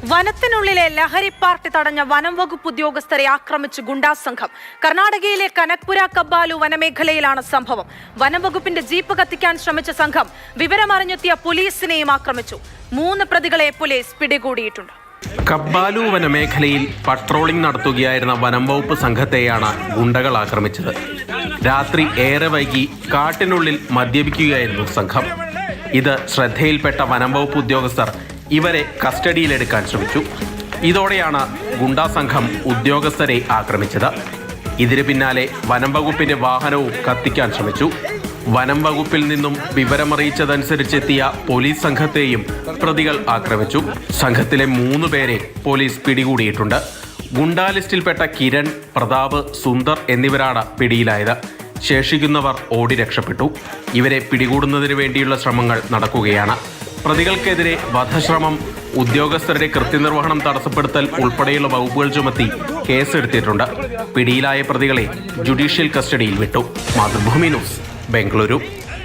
വനത്തിനുള്ളിലെ ലഹരി പാർട്ടി തടഞ്ഞ വനം വകുപ്പ് ഉദ്യോഗസ്ഥരെ ആക്രമിച്ച് ഗുണ്ടാ സംഘം. കർണാടകയിലെ കനക്പുര കബ്ബാലു വനമേഖലയിലാണ് സംഭവം. വനം വകുപ്പിന്റെ ജീപ്പ് കത്തിക്കാൻ ശ്രമിച്ച സംഘം വിവരമറിഞ്ഞെത്തിയ പോലീസിനെയും ആക്രമിച്ചു. 3 പ്രതികളെ പോലീസ് പിടികൂടിയിട്ടുണ്ട്. കബ്ബാലു വനമേഖലയിൽ പട്രോളിംഗ് നടത്തുകയായിരുന്ന വനം വകുപ്പ് സംഘത്തെയാണ് ഗുണ്ടകൾ ആക്രമിച്ചത്. രാത്രി ഏറെ വൈകി കാട്ടിനുള്ളിൽ മദ്യപിക്കുകയായിരുന്നു സംഘം. ഇത് ശ്രദ്ധയിൽപ്പെട്ട വനം വകുപ്പ് ഉദ്യോഗസ്ഥർ ഇവരെ കസ്റ്റഡിയിലെടുക്കാൻ ശ്രമിച്ചു. ഇതോടെയാണ് ഗുണ്ടാ സംഘം ഉദ്യോഗസ്ഥരെ ആക്രമിച്ചത്. ഇതിന് പിന്നാലെ വനം വകുപ്പിന്റെ വാഹനവും കത്തിക്കാൻ ശ്രമിച്ചു. വനം വകുപ്പിൽ നിന്നും വിവരമറിയിച്ചതനുസരിച്ചെത്തിയ പോലീസ് സംഘത്തെയും പ്രതികൾ ആക്രമിച്ചു. സംഘത്തിലെ 3 പേരെ പോലീസ് പിടികൂടിയിട്ടുണ്ട്. ഗുണ്ടാ ലിസ്റ്റിൽപ്പെട്ട കിരൺ, പ്രതാപ്, സുന്ദർ എന്നിവരാണ് പിടിയിലായത്. ശേഷിക്കുന്നവർ ഓടി രക്ഷപ്പെട്ടു. ഇവരെ പിടികൂടുന്നതിന് വേണ്ടിയുള്ള ശ്രമങ്ങൾ നടക്കുകയാണ്. പ്രതികൾക്കെതിരെ വധശ്രമം, ഉദ്യോഗസ്ഥരുടെ കൃത്യനിർവഹണം തടസ്സപ്പെടുത്തൽ ഉൾപ്പെടെയുള്ള വകുപ്പുകൾ ചുമത്തി കേസെടുത്തിട്ടുണ്ട്. പിടിയിലായ പ്രതികളെ ജുഡീഷ്യൽ കസ്റ്റഡിയിൽ വിട്ടു. മാതൃഭൂമി ന്യൂസ്, ബംഗളൂരു.